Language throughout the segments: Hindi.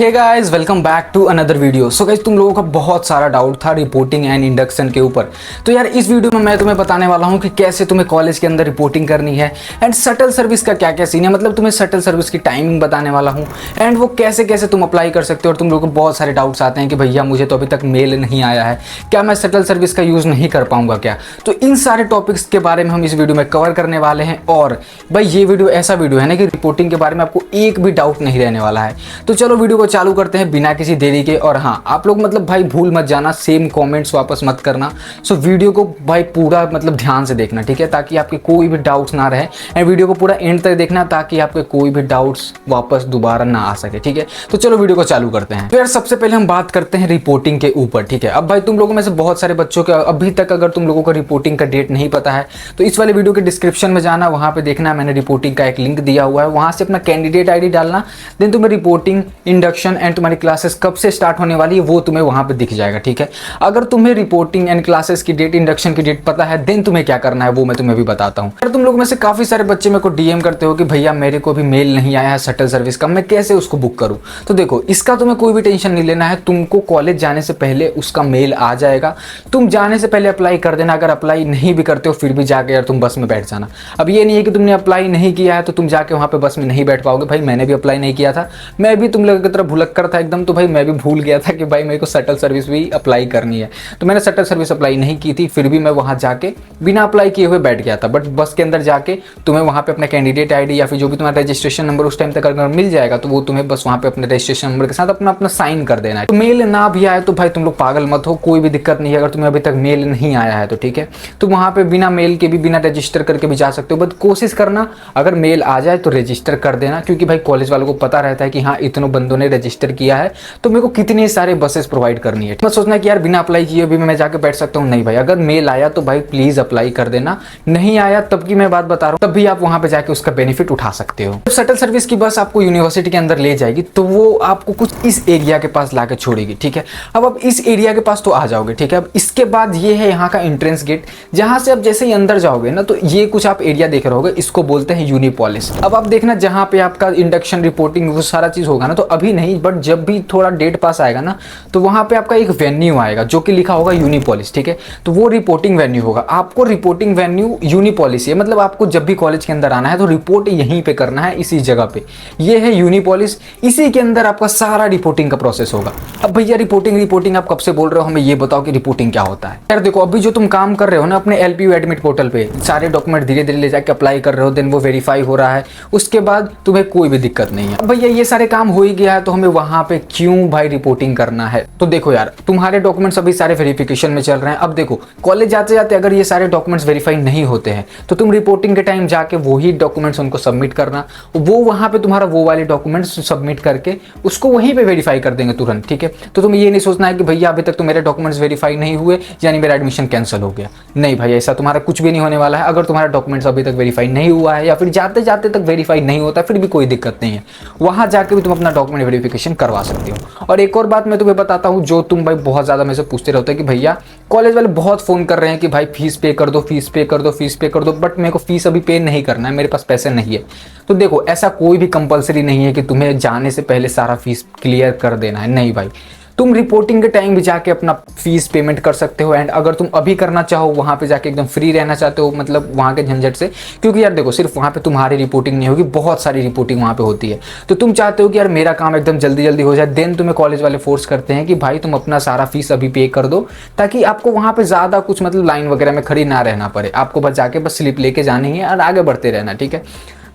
Hey guys, welcome back to another video. So guys, तुम लोगों का बहुत सारा डाउट था रिपोर्टिंग एंड इंडक्शन के ऊपर। तो यार इस वीडियो में मैं तुम्हें बताने वाला हूं कि कैसे तुम्हें कॉलेज के अंदर रिपोर्टिंग करनी है एंड शटल सर्विस का क्या क्या सीन है। मतलब तुम्हें शटल सर्विस की टाइमिंग बताने वाला हूं एंड वो कैसे कैसे तुम अप्लाई कर सकते हो। और तुम लोगों को बहुत सारे डाउट्स आते हैं कि भैया मुझे तो अभी तक मेल नहीं आया है, क्या मैं शटल सर्विस का यूज़ नहीं कर पाऊंगा क्या। तो इन सारे टॉपिक्स के बारे में हम इस वीडियो में कवर करने वाले हैं। और भाई ये वीडियो ऐसा वीडियो है ना कि रिपोर्टिंग के बारे में आपको एक भी डाउट नहीं रहने वाला है। तो चलो वीडियो को चालू करते हैं बिना किसी देरी के। और हाँ, आप लोग मतलब भाई भूल मत जाना, सेम कमेंट्स वापस मत करना। सो वीडियो को भाई पूरा मतलब ध्यान से देखना, ठीक है, ताकि आपके कोई भी डाउट्स ना रहे। एंड वीडियो को पूरा एंड तक देखना ताकि आपके कोई भी डाउट्स वापस दोबारा ना आ सके, ठीक है। तो चलो वीडियो को चालू करते हैं। तो यार सबसे पहले हम बात करते हैं रिपोर्टिंग के ऊपर, ठीक है। अब भाई तुम लोगों में से बहुत सारे बच्चों के अभी तक अगर तुम लोगों को रिपोर्टिंग का डेट नहीं पता है तो इस वाले वीडियो के डिस्क्रिप्शन में जाना, वहां पे देखना मैंने रिपोर्टिंग का एक लिंक दिया हुआ है, वहां से अपना कैंडिडेट आईडी डालना। देन तुम्हें रिपोर्टिंग, इंडक्शन एंड तुम्हारी क्लासेस कब से स्टार्ट होने वाली है वो तुम्हें वहां पे दिख जाएगा, ठीक है। अगर तुम्हें रिपोर्टिंग एंड क्लासेस की डेट, इंडक्शन की डेट पता है, देन तुम्हें क्या करना है वो मैं तुम्हें भी बताता हूं। अगर तुम लोग में से काफी सारे बच्चे मेरे को डीएम करते हो कि भैया मेरे को भी मेल नहीं आया है शटल सर्विस का, मैं कैसे उसको बुक करूं। तो देखो, इसका तुम्हें कोई भी टेंशन नहीं लेना है। तुमको कॉलेज जाने से पहले उसका मेल आ जाएगा। तुम जाने से पहले अप्लाई कर देना। अगर अप्लाई नहीं भी करते हो फिर भी जाके यार तुम बस में बैठ जाना। अब ये नहीं है कि तुमने अप्लाई नहीं किया है तो तुम जाके वहां पे बस में नहीं बैठ पाओगे। भाई मैंने भी अप्लाई नहीं किया था, मैं भी तुम लोगों की तरह भुलक्कर था एकदम। तो भाई मैं भी भूल गया था कि भाई मेरे को शटल सर्विस भी अप्लाई करनी है, तो मैंने शटल सर्विस अप्लाई नहीं की थी। फिर भी मैं वहां जाके बिना अप्लाई किए हुए बैठ गया था। बट बस के अंदर जाके तुम्हें वहां पे अपना कैंडिडेट आईडी या फिर जो भी तुम्हारा रजिस्ट्रेशन नंबर उस टाइम तक अगर मिल जाएगा तो वो तुम्हें बस वहां पे अपने रजिस्ट्रेशन नंबर के साथ अपना अपना साइन कर देना है। तो मेल ना भी आए तो भाई तुम लोग पागल मत हो, कोई भी दिक्कत नहीं है। अगर तुम्हें अभी तक मेल नहीं आया है तो ठीक है, तो वहां पे बिना मेल के भी, बिना रजिस्टर करके भी जा सकते हो। बट कोशिश करना अगर मेल आ जाए तो रजिस्टर कर देना, क्योंकि भाई कॉलेज वालों को पता रहता है कि हाँ इतनों बंदों ने रजिस्टर किया है तो मेरे को कितने सारे बसेस प्रोवाइड करनी है। मत सोचना कि यार बिना अप्लाई किए भी मैं जाके बैठ सकता हूँ, नहीं भाई। अगर मेल आया तो भाई प्लीज अप्लाई कर देना, नहीं आया तब की मैं बात बता रहा हूँ, तब भी आप वहां पे जाके उसका बेनिफिट उठा सकते हो। शटल सर्विस की बस आपको यूनिवर्सिटी के अंदर ले जाएगी तो वो आपको कुछ इस एरिया के पास लाके छोड़ेगी, ठीक है। अब आप इस एरिया के पास तो आ जाओगे, ठीक है। अब इसके बाद ये है यहाँ का एंट्रेंस गेट, जहां से आप जैसे ही अंदर जाओगे ना तो ये कुछ आप एरिया देख रहे होगे, इसको बोलते हैं यूनिपोलिस। अब आप देखना जहां पे आपका इंडक्शन, रिपोर्टिंग वो सारा चीज होगा ना, तो अभी नहीं बट जब भी थोड़ा डेट पास आएगा ना तो वहां पे आपका एक वेन्यू आएगा जो कि लिखा होगा यूनिपोलिस, ठीक है। तो वो रिपोर्टिंग वेन्यू होगा। आपको रिपोर्टिंग वेन्यू यूनिपोलिस है, मतलब आपको जब भी कॉलेज के अंदर आना है तो रिपोर्ट यहीं पे करना है, इसी जगह पे। ये है यूनिपोलिस, इसी के अंदर आपका सारा रिपोर्टिंग का प्रोसेस होगा। अब भैया रिपोर्टिंग आप कब से बोल रहे हो, हमें ये बताओ कि रिपोर्टिंग क्या होता है। यार देखो, अभी जो तुम काम कर रहे हो ना अपने एलपीयू एडमिट पोर्टल पे, सारे डॉक्यूमेंट धीरे धीरे ले जाके अप्लाई कर रहे हो, देन वो वेरीफाई हो रहा है, उसके बाद तुम्हें कोई भी दिक्कत नहीं है। अब भैया ये सारे काम हो ही गया है तो हमें वहां पे क्यों भाई रिपोर्टिंग करना है। तो देखो यार, तुम्हारे डॉक्यूमेंट्स अभी सारे वेरिफिकेशन में चल रहे हैं। अब देखो, कॉलेज जाते जाते अगर ये सारे डॉक्यूमेंट्स वेरीफाई नहीं होते हैं तो तुम रिपोर्टिंग के टाइम जाके वही डॉक्यूमेंट्स उनको सबमिट करना, वो वहां पे तुम्हारा वो वाले डॉक्यूमेंट्स सबमिट करके उसको वहीं पे वेरीफाई कर देंगे तुरंत, ठीक है। तो तुम्हें ये नहीं सोचना है कि भैया अभी तक तो मेरे डॉक्यूमेंट्स वेरीफाई नहीं हुए यानी मेरा एडमिशन कैंसिल हो गया। नहीं भाई, ऐसा तुम्हारा कुछ भी नहीं होने वाला है। अगर तुम्हारा डॉक्यूमेंट्स अभी तक वेरीफाई नहीं हुआ है या फिर जाते जाते तक वेरीफाई नहीं होता फिर भी कोई दिक्कत नहीं है, वहां जाके भी तुम अपना डॉक्यूमेंट वेरिफिकेशन करवा सकते हो। और एक और बात मैं तुम्हें बताता हूं, जो तुम भाई बहुत ज्यादा मेरे से पूछते रहते हो कि भैया कॉलेज वाले बहुत फोन कर रहे हैं कि भाई फीस पे कर दो, फीस पे कर दो, फीस पे कर दो, बट मेरे को फीस अभी पे नहीं करना है, मेरे पास पैसे नहीं है। तो देखो, ऐसा कोई भी कंपलसरी नहीं है कि तुम्हें जाने से पहले सारा फीस क्लियर कर देना है, नहीं भाई। तुम रिपोर्टिंग के टाइम भी जाके अपना फीस पेमेंट कर सकते हो। एंड अगर तुम अभी करना चाहो, वहां पे जाके एकदम फ्री रहना चाहते हो, मतलब वहां के झंझट से, क्योंकि यार देखो सिर्फ वहां पे तुम्हारी रिपोर्टिंग नहीं होगी, बहुत सारी रिपोर्टिंग वहां पे होती है। तो तुम चाहते हो कि यार मेरा काम एकदम जल्दी जल्दी हो जाए, देन तुम्हें कॉलेज वाले फोर्स करते हैं कि भाई तुम अपना सारा फीस अभी पे कर दो, ताकि आपको वहां पे ज्यादा कुछ मतलब लाइन वगैरह में खड़ी ना रहना पड़े। आपको बस जाके बस स्लिप लेके जानी है और आगे बढ़ते रहना, ठीक है।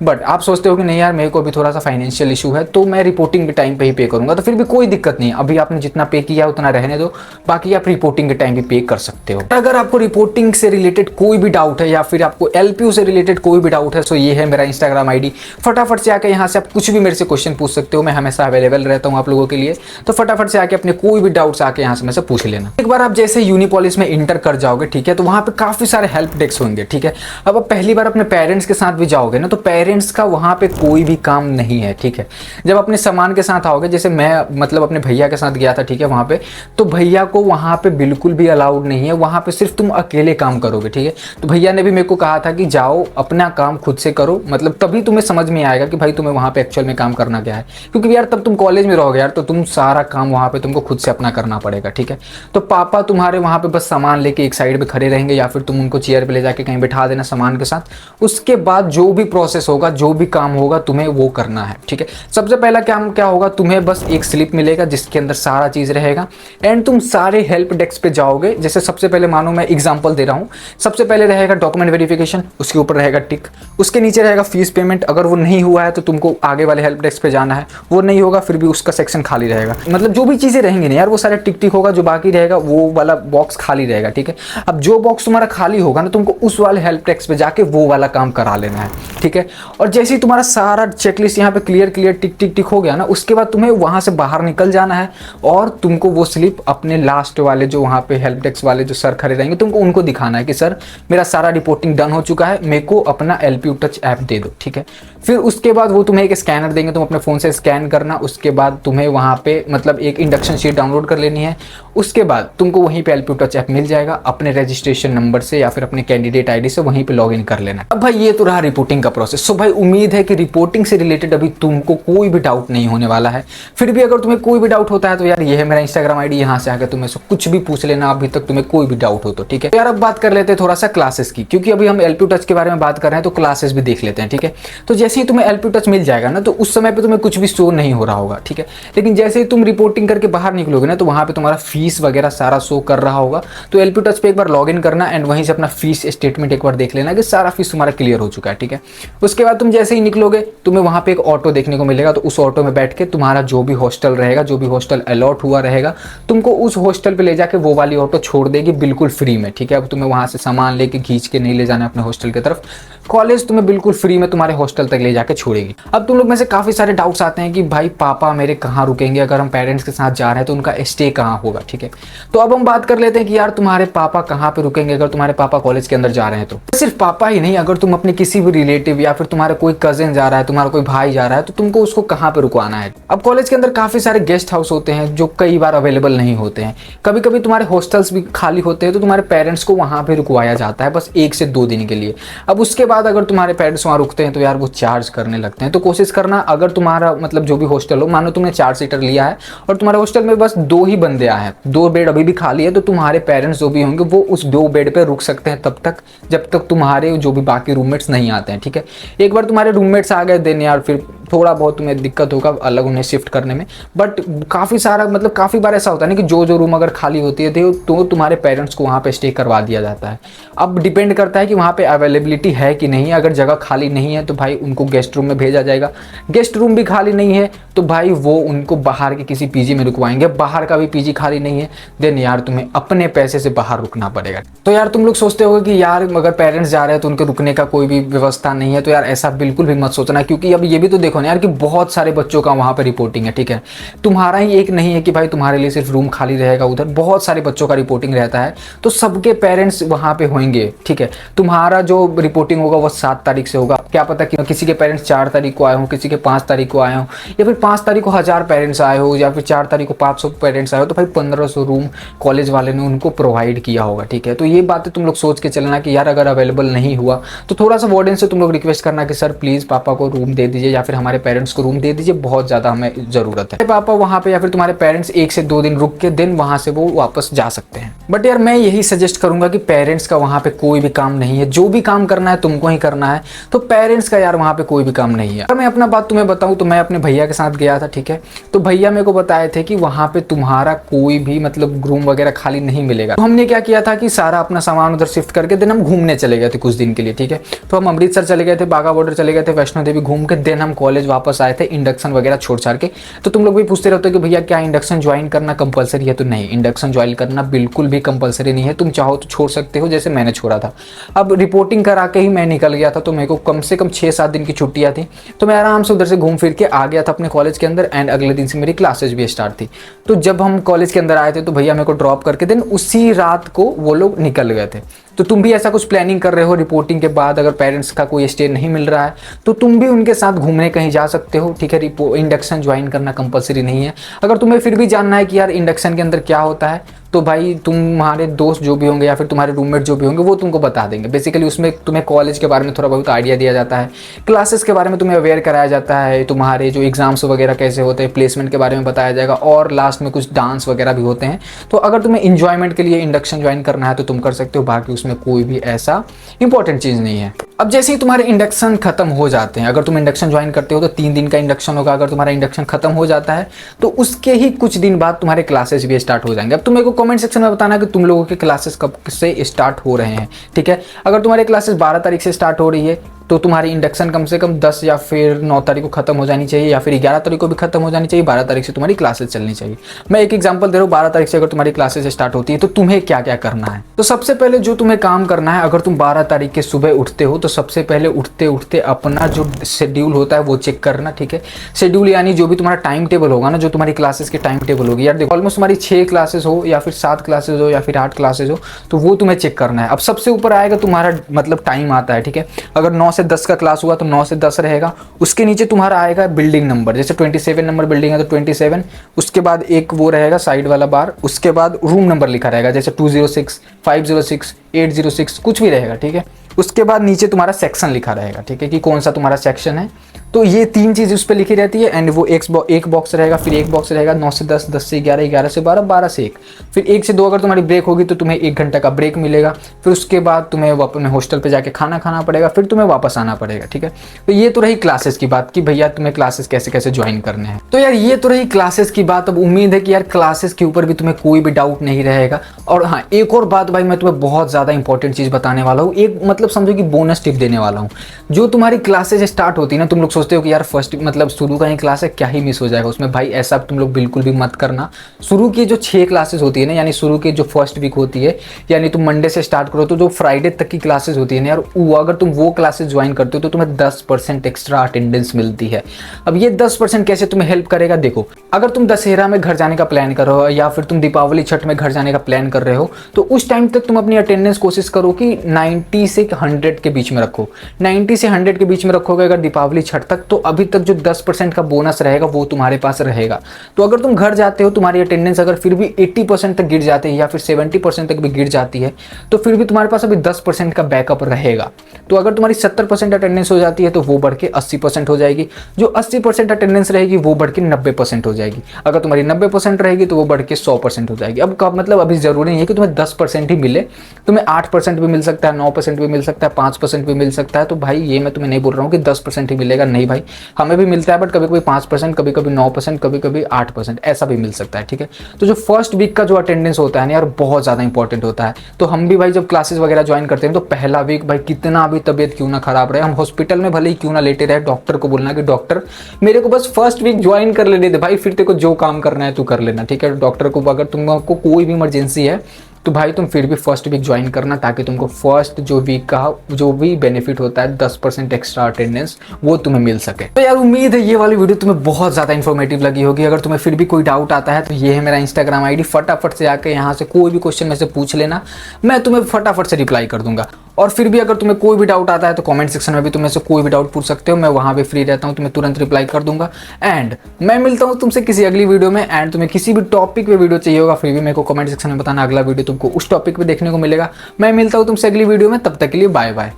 बट आप सोचते हो कि नहीं यार मेरे को अभी थोड़ा सा फाइनेंशियल इशू है तो मैं रिपोर्टिंग के टाइम पे ही पे करूंगा, तो फिर भी कोई दिक्कत नहीं है। अभी आपने जितना पे किया है उतना रहने दो, बाकी आप रिपोर्टिंग के टाइम भी पे कर सकते हो। अगर आपको रिपोर्टिंग से रिलेटेड कोई भी डाउट है या फिर आपको एलपीयू से रिलेटेड कोई भी डाउट है तो ये है मेरा इंस्टाग्राम आईडी। फटाफट से आके यहाँ से आप कुछ भी मेरे से क्वेश्चन पूछ सकते हो, मैं हमेशा अवेलेबल रहता हूँ आप लोगों के लिए। तो फटाफट से आके अपने कोई भी डाउट्स आके यहाँ से मेरे से पूछ लेना। एक बार आप जैसे यूनिपोलिस में इंटर कर जाओगे, ठीक है, तो वहाँ पे काफी सारे हेल्प डेस्क होंगे, ठीक है। अब आप पहली बार अपने पेरेंट्स के साथ भी जाओगे ना तो पेरेंट्स पेरेंट्स का वहाँ पे कोई भी काम नहीं है, ठीक है। जब अपने सामान के साथ आओगे, जैसे मैं मतलब अपने भैया के साथ गया था, ठीक है, वहाँ पे तो भैया को वहाँ पे बिल्कुल भी अलाउड नहीं है, वहाँ पे सिर्फ तुम अकेले काम करोगे, ठीक है। तो भैया ने भी मेरे को कहा था कि जाओ अपना काम खुद से करो, मतलब तभी तुम्हें समझ में आएगा कि भाई तुम्हें वहाँ पे एक्चुअल में काम करना क्या है, क्योंकि यार तब तुम कॉलेज में रहोगे यार, तो तुम सारा काम वहाँ पे तुमको खुद से अपना करना पड़ेगा, ठीक है। तो पापा तुम्हारे वहाँ पे बस सामान लेके एक साइड पे खड़े रहेंगे, या फिर तुम उनको चेयर पे ले जाके कहीं बैठा देना सामान के साथ। उसके बाद जो भी प्रोसेस होगा, जो भी काम होगा, तुम्हें वो करना है, ठीक है। सबसे पहला काम क्या होगा, तुम्हें बस एक स्लिप मिलेगा जिसके अंदर सारा चीज रहेगा, एंड तुम सारे हेल्प डेस्क पे जाओगे। जैसे सबसे पहले मानो मैं एग्जांपल दे रहा हूँ, सबसे पहले रहेगा डॉक्यूमेंट वेरिफिकेशन, उसके ऊपर रहेगा टिक, उसके नीचे रहेगा फीस पेमेंट। अगर वो नहीं हुआ है तो तुमको आगे वाले हेल्प डेस्क पे जाना है, वो नहीं होगा फिर भी उसका सेक्शन खाली रहेगा। मतलब जो भी चीजें रहेंगी ना यार, वो सारे टिक टिक होगा, जो बाकी रहेगा वो वाला बॉक्स खाली रहेगा, ठीक है। अब जो बॉक्स तुम्हारा खाली होगा ना, तुमको उस वाले हेल्प डेस्क पे जाके वो वाला काम करा लेना है, ठीक है। और जैसे ही तुम्हारा सारा चेकलिस्ट यहाँ पे क्लियर क्लियर टिक टिक टिक हो गया ना, उसके बाद तुम्हें वहां से बाहर निकल जाना है और तुमको वो स्लिप अपने लास्ट वाले जो वहाँ पे हेल्प डेस्क वाले जो सर खड़े रहेंगे, तुमको उनको दिखाना है कि सर मेरा सारा रिपोर्टिंग डन हो चुका है, मेरे को अपना LPU टच ऐप दे दो, ठीक है। फिर उसके बाद वो तुम्हें एक स्कैनर देंगे, तुम अपने फ़ोन से स्कैन करना। उसके बाद तुम्हें वहाँ पे मतलब एक इंडक्शन शीट डाउनलोड कर लेनी है। उसके बाद तुमको वहीं पे LPU टच ऐप मिल जाएगा, अपने रजिस्ट्रेशन नंबर से या फिर अपने कैंडिडेट ID से वहीं पे लॉगिन कर लेना। अब भाई ये तो रहा रिपोर्टिंग का प्रोसेस। सो भाई उम्मीद है कि रिपोर्टिंग से रिलेटेड अभी तुमको कोई भी डाउट नहीं होने वाला है। फिर भी अगर तुम्हें कोई भी डाउट होता है तो यार ये है मेरा Instagram ID, यहाँ से आकर तुम्हें कुछ भी पूछ लेना, अभी तक तुम्हें कोई भी डाउट हो तो, ठीक है। यार अब बात कर लेते हैं थोड़ा सा क्लासेस की, क्योंकि अभी हम LPU टच के बारे में बात कर रहे हैं तो क्लासेस भी देख लेते हैं, ठीक है। तो जैसे ही तुम्हें LPU टच मिल जाएगा ना, तो उस समय पे तुम्हें कुछ भी शो नहीं हो रहा होगा, ठीक है। लेकिन जैसे ही तुम रिपोर्टिंग करके बाहर निकलोगे ना, तो वहाँ पे तुम्हारा फीस वगैरह सारा शो कर रहा होगा। तो LPU टच पे एक बार लॉगिन करना एंड वहीं से अपना फीस स्टेटमेंट एक बार देख लेना कि सारा फीस तुम्हारा क्लियर हो चुका है, ठीक है। उसके बाद तुम जैसे ही निकलोगे, तुम्हें वहाँ पे एक ऑटो देखने को मिलेगा, तो उस ऑटो में बैठ के तुम्हारा जो भी हॉस्टल रहेगा, जो भी हॉस्टल अलॉट हुआ रहेगा, तुमको उस हॉस्टल पे ले जाके वो वाली ऑटो छोड़ देगी बिल्कुल फ्री में, ठीक है। अब तुम्हें वहाँ से सामान लेके खींच के नहीं ले जाना अपने हॉस्टल की तरफ, कॉलेज तुम्हें बिल्कुल फ्री में तुम्हारे हॉस्टल तक ले जाके छोड़ेगी। अब तुम लोग में से काफ़ी सारे डाउट्स आते हैं कि भाई पापा मेरे कहाँ रुकेंगे, अगर हम पेरेंट्स के साथ जा रहे हैं तो उनका स्टे कहाँ होगा, ठीक है। तो अब हम बात कर लेते हैं कि यार तुम्हारे पापा कहाँ पे रुकेंगे अगर तुम्हारे पापा कॉलेज के अंदर जा रहे हैं। तो सिर्फ पापा ही नहीं, अगर तुम अपने किसी भी रिलेटिव या फिर तुम्हारा कोई कजिन जा रहा है, तुम्हारा कोई भाई जा रहा है, तो तुमको उसको कहाँ पे रुकवाना है। अब कॉलेज के अंदर काफ़ी सारे गेस्ट हाउस होते हैं जो कई बार अवेलेबल नहीं होते हैं, कभी कभी तुम्हारे हॉस्टल्स भी खाली होते हैं, तो तुम्हारे पेरेंट्स को वहाँ पे रुकवाया जाता है बस 1 से 2 दिन के लिए। अब उसके बाद अगर तुम्हारे पेरेंट्स वहाँ रुकते हैं तो यार वो चार्ज करने लगते हैं। तो कोशिश करना, अगर तुम्हारा मतलब जो भी हॉस्टल हो, मानो तुमने 4 सीटर लिया है और तुम्हारे हॉस्टल में बस 2 ही बंदे आए हैं, 2 बेड अभी भी खाली है, तो तुम्हारे पेरेंट्स जो भी होंगे वो उस 2 बेड पे रुक सकते हैं तब तक जब तक तुम्हारे जो भी बाकी रूममेट्स नहीं आते हैं, ठीक है। एक बार तुम्हारे रूममेट्स आ गए देन यार फिर थोड़ा बहुत तुम्हें दिक्कत होगा अलग उन्हें शिफ्ट करने में, बट काफ़ी सारा मतलब काफ़ी बार ऐसा होता है ना कि जो रूम अगर खाली होती है तो तुम्हारे पेरेंट्स को वहाँ पे स्टे करवा दिया जाता है। अब डिपेंड करता है कि वहाँ पे अवेलेबिलिटी है कि नहीं। अगर जगह खाली नहीं है तो भाई उनको गेस्ट रूम में भेजा जाएगा, गेस्ट रूम भी खाली नहीं है तो भाई वो उनको बाहर के किसी PG में रुकवाएंगे। बाहर का भी PG खाली नहीं है देन यार तुम्हें अपने पैसे से बाहर रुकना पड़ेगा। तो यार तुम लोग सोचते हो कि यार अगर पेरेंट्स जा रहे हैं तो उनके रुकने का कोई भी व्यवस्था नहीं है, तो यार ऐसा बिल्कुल भी मत सोचना, क्योंकि अब ये भी तो देखो ना यार कि बहुत सारे बच्चों का वहाँ पे रिपोर्टिंग है, ठीक है। तुम्हारा ही एक नहीं है कि भाई तुम्हारे लिए सिर्फ रूम खाली रहेगा, उधर बहुत सारे बच्चों का रिपोर्टिंग रहता है, तो सबके पेरेंट्स वहाँ पे होंगे, ठीक है। तुम्हारा जो रिपोर्टिंग होगा वो 7 तारीख से होगा, क्या पता कि किसी के पेरेंट्स 4 तारीख को आए हो, किसी के 5 तारीख को आए हो, या फिर 5 तारीख को 1000 पेरेंट्स आए हो, या फिर 4 तारीख को 500 पेरेंट्स आए हो, तो भाई 1500 रूम कॉलेज वाले ने उनको प्रोवाइड किया होगा, ठीक है। तो ये बातें तुम लोग सोच के चलना कि यार अगर अवेलेबल नहीं हुआ तो थोड़ा सा वार्डन से तुम लोग रिक्वेस्ट करना कि सर प्लीज़ पापा को रूम दे दीजिए या फिर हमारे पेरेंट्स को रूम दे दीजिए, बहुत ज़्यादा हमें ज़रूरत है। पापा वहाँ पे या फिर तुम्हारे पेरेंट्स 1 से 2 दिन रुक के दिन वहाँ से वो वापस जा सकते हैं। बट यार मैं यही सजेस्ट करूंगा कि पेरेंट्स का वहाँ पे कोई भी काम नहीं है, जो भी काम करना है तुमको ही करना है, तो पेरेंट्स का यार वहाँ पे कोई भी काम नहीं है। अगर मैं अपना बात तुम्हें बताऊँ तो मैं अपने भैया के साथ गया था, ठीक है। तो भैया मेरे को बताए थे कि वहाँ पे तुम्हारा कोई भी मतलब रूम वगैरह खाली नहीं मिलेगा। तो हमने क्या किया था कि सारा अपना सामान उधर शिफ्ट करके दिन हम घूमने चले गए थे कुछ दिन के लिए, ठीक है। तो हम अमृतसर चले गए थे, बाघा बॉर्डर चले गए थे, वैष्णो देवी घूम के दिन हम कॉलेज वापस आए थे इंडक्शन वगैरह छोड़ छाड़ के। तो तुम लोग भी पूछते रहते हो कि भैया क्या इंडक्शन ज्वाइन करना कंपलसरी है, तो नहीं, इंडक्शन ज्वाइन करना बिल्कुल भी कंपलसरी नहीं है, तुम चाहो तो छोड़ सकते हो जैसे मैंने छोड़ा था। अब रिपोर्टिंग करा के ही मैं निकल गया था, तो मेरे को कम से कम 6-7 दिन की छुट्टियां थी, तो मैं आराम से उधर से घूम फिर के आ गया था अपने कॉलेज के अंदर एंड अगले दिन से मेरी क्लासेज भी स्टार्ट थी। तो जब हम कॉलेज के अंदर आए थे तो भैया मेरे को ड्रॉप करके दिन उसी रात को वो लोग निकल गए थे। तो तुम भी ऐसा कुछ प्लानिंग कर रहे हो रिपोर्टिंग के बाद, अगर पेरेंट्स का कोई स्टे नहीं मिल रहा है तो तुम भी उनके साथ घूमने कहीं जा सकते हो, ठीक है। इंडक्शन ज्वाइन करना कंपलसरी नहीं है। अगर तुम्हें फिर भी जानना है कि यार इंडक्शन के अंदर क्या होता है, तो भाई तुम्हारे दोस्त जो भी होंगे या फिर तुम्हारे रूममेट जो भी होंगे वो तुमको बता देंगे। बेसिकली उसमें तुम्हें कॉलेज के बारे में थोड़ा बहुत आइडिया दिया जाता है, क्लासेस के बारे में तुम्हें अवेयर कराया जाता है, तुम्हारे जो एग्जाम्स वगैरह कैसे होते हैं, प्लेसमेंट के बारे में बताया जाएगा, और लास्ट में कुछ डांस वगैरह भी होते हैं। तो अगर तुम्हें इंजॉयमेंट के लिए इंडक्शन ज्वाइन करना है तो तुम कर सकते हो, बाकी उसमें कोई भी ऐसा इंपॉर्टेंट चीज़ नहीं है। अब जैसे ही तुम्हारे इंडक्शन खत्म हो जाते हैं, अगर तुम इंडक्शन ज्वाइन करते हो तो 3 दिन का इंडक्शन होगा। अगर तुम्हारा इंडक्शन खत्म हो जाता है तो उसके ही कुछ दिन बाद तुम्हारे क्लासेस भी स्टार्ट हो जाएंगे। अब तुम मेरे को कमेंट सेक्शन में बताना कि तुम लोगों के क्लासेस कब से स्टार्ट हो रहे हैं, ठीक है। अगर तुम्हारे क्लासेस 12 तारीख से स्टार्ट हो रही है तो तुम्हारी इंडक्शन कम से कम 10 या फिर 9 तारीख को खत्म हो जानी चाहिए, या फिर 11 तारीख को भी खत्म हो जानी चाहिए। 12 तारीख से तुम्हारी क्लासेस चलनी चाहिए। मैं एक एग्जांपल दे रहा हूँ, 12 तारीख से अगर तुम्हारी क्लासेस स्टार्ट होती है तो तुम्हें क्या क्या करना है। तो सबसे पहले जो तुम्हें काम करना है, अगर तुम 12 तारीख के सुबह उठते हो तो सबसे पहले उठते उठते अपना जो शेड्यूल होता है वो चेक करना, ठीक है। शेड्यूल यानी जो भी तुम्हारा टाइम टेबल होगा ना, जो तुम्हारी क्लासेस के टाइम टेबल होगी, यार देखो ऑलमोस्ट तुम्हारी 6 क्लासेस हो या फिर 7 क्लासेस हो या फिर 8 क्लासेस हो, तो वो तुम्हें चेक करना है। अब सबसे ऊपर आएगा तुम्हारा मतलब टाइम आता है, ठीक है। अगर 9 से 10 का क्लास हुआ तो 9 से 10 रहेगा। उसके नीचे तुम्हारा आएगा बिल्डिंग नंबर, जैसे 27 नंबर बिल्डिंग है तो 27। उसके बाद एक वो रहेगा साइड वाला बार, उसके बाद रूम नंबर लिखा रहेगा, जैसे 206, 506, 806 कुछ भी रहेगा, ठीक है। उसके बाद नीचे तुम्हारा सेक्शन लिखा रहेगा, ठीक है, कि कौन सा तुम्हारा सेक्शन है। तो ये 3 चीज़ उस पर लिखी रहती है। एंड वो एक बॉक्स रहेगा, फिर एक बॉक्स रहेगा 9 से 10, 10 से 11, 11 से 12, 12 से 1, फिर 1 से 2 अगर तुम्हारी ब्रेक होगी तो तुम्हें 1 घंटा का ब्रेक मिलेगा। फिर उसके बाद तुम्हें अपने हॉस्टल पे जाके खाना खाना पड़ेगा, फिर तुम्हें वापस आना पड़ेगा, ठीक है। तो ये तो रही क्लासेस की बात कि भैया तुम्हें क्लासेस कैसे कैसे ज्वाइन करने हैं। तो यार ये तो रही क्लासेस की बात। अब उम्मीद है कि यार क्लासेस के ऊपर भी तुम्हें कोई भी डाउट नहीं रहेगा। और हाँ, एक और बात भाई, मैं तुम्हें बहुत ज़्यादा इंपॉर्टेंट चीज़ बताने वाला हूँ, एक मतलब समझो कि बोनस टिप देने वाला हूँ। जो तुम्हारी क्लासेज स्टार्ट होती है ना, तुम लोग सोचते हो कि यार फर्स्ट मतलब शुरू का ही क्लास है, क्या ही मिस हो जाएगा उसमें। भाई ऐसा तुम लोग बिल्कुल भी मत करना। शुरू की जो 6 क्लासेस होती है ना, यानी शुरू की जो फर्स्ट वीक होती है, यानी तुम मंडे से स्टार्ट करो तो जो फ्राइडे तक की क्लासेस होती है ना यार, वो अगर तुम वो क्लासेस ज्वाइन करते हो तो तुम्हें 10% एक्स्ट्रा अटेंडेंस मिलती है। अब ये 10% कैसे तुम्हें हेल्प करेगा, देखो अगर तुम दशहरा में घर जाने का प्लान कर रहे हो या फिर तुम दीपावली छठ में घर जाने का प्लान कर रहे हो, तो उस टाइम तक तुम अपनी अटेंडेंस कोशिश करो कि 90 से 100 के बीच में रखो। 90 से 100 के बीच में रखोगे अगर दीपावली छठ तक, तो अभी तक जो 10% का बोनस रहेगा वो तुम्हारे पास रहेगा। तो अगर तुम घर जाते हो, तुम्हारी अटेंडेंस अगर फिर भी 80% तक गिर जाती है या फिर 70% तक भी गिर जाती है, तो फिर भी तुम्हारे पास अभी 10% का बैकअप रहेगा। तो अगर तुम्हारी 70% अटेंडेंस हो जाती है तो वो बढ़ के 80% हो जाएगी। जो 80% अटेंडेंस रहेगी वो बढ़ के 90% हो जाएगी। अगर तुम्हारी 90% रहेगी तो वो बढ़ के 100% हो जाएगी। अब का मतलब अभी जरूरी नहीं है कि तुम्हें 10% ही मिले, तुम्हें 8% भी मिल सकता है, 9% भी मिल सकता है, 5% भी मिल सकता है। तो भाई ये मैं तुम्हें नहीं बोल रहा हूँ कि 10% ही मिलेगा, नहीं भाई, हमें भी मिलता है, बट कभी कभी 5%, कभी कभी 9%, कभी कभी 8%, ऐसा भी मिल सकता है, ठीक है। तो जो फर्स्ट वीक का जो अटेंडेंस होता है ना यार, बहुत ज़्यादा इंपॉर्टेंट होता है। तो हम भी भाई जब क्लासेस वगैरह ज्वाइन करते हैं तो पहला वीक भाई कितना भी तबीयत क्यों ना खराब रहे, हम हॉस्पिटल में भले ही क्यों ना लेटे रहे, डॉक्टर को बोलना कि डॉक्टर मेरे को बस फर्स्ट वीक ज्वाइन कर लेने दे भाई, फिर तेरे को जो काम करना है तू कर लेना, ठीक है। डॉक्टर को अगर तुमको कोई भी इमरजेंसी है तो भाई तुम फिर भी फर्स्ट वीक ज्वाइन करना, ताकि तुमको फर्स्ट जो वीक का जो भी बेनिफिट होता है 10% एक्स्ट्रा अटेंडेंस वो तुम्हें मिल सके। तो यार उम्मीद है ये वाली वीडियो तुम्हें बहुत ज़्यादा इन्फॉर्मेटिव लगी होगी। अगर तुम्हें फिर भी कोई डाउट आता है तो ये है मेरा इंस्टाग्राम आईडी, फटाफट से आके यहाँ से कोई भी क्वेश्चन में से पूछ लेना, मैं तुम्हें फटाफट से रिप्लाई कर दूंगा। और फिर भी अगर तुम्हें कोई भी डाउट आता है तो कमेंट सेक्शन में भी तुम से कोई भी डाउट पूछ सकते हो, मैं वहाँ पे फ्री रहता हूँ, तुम्हें तुरंत रिप्लाई कर दूंगा। एंड मैं मिलता हूँ तुमसे किसी अगली वीडियो में। एंड तुम्हें किसी भी टॉपिक पे वीडियो चाहिए होगा फिर भी मेरे को कमेंट सेक्शन में बताना, अगला वीडियो तुमको उस टॉपिक पे देखने को मिलेगा। मैं मिलता हूँ तुमसे अगली वीडियो में, तब तक के लिए बाय बाय।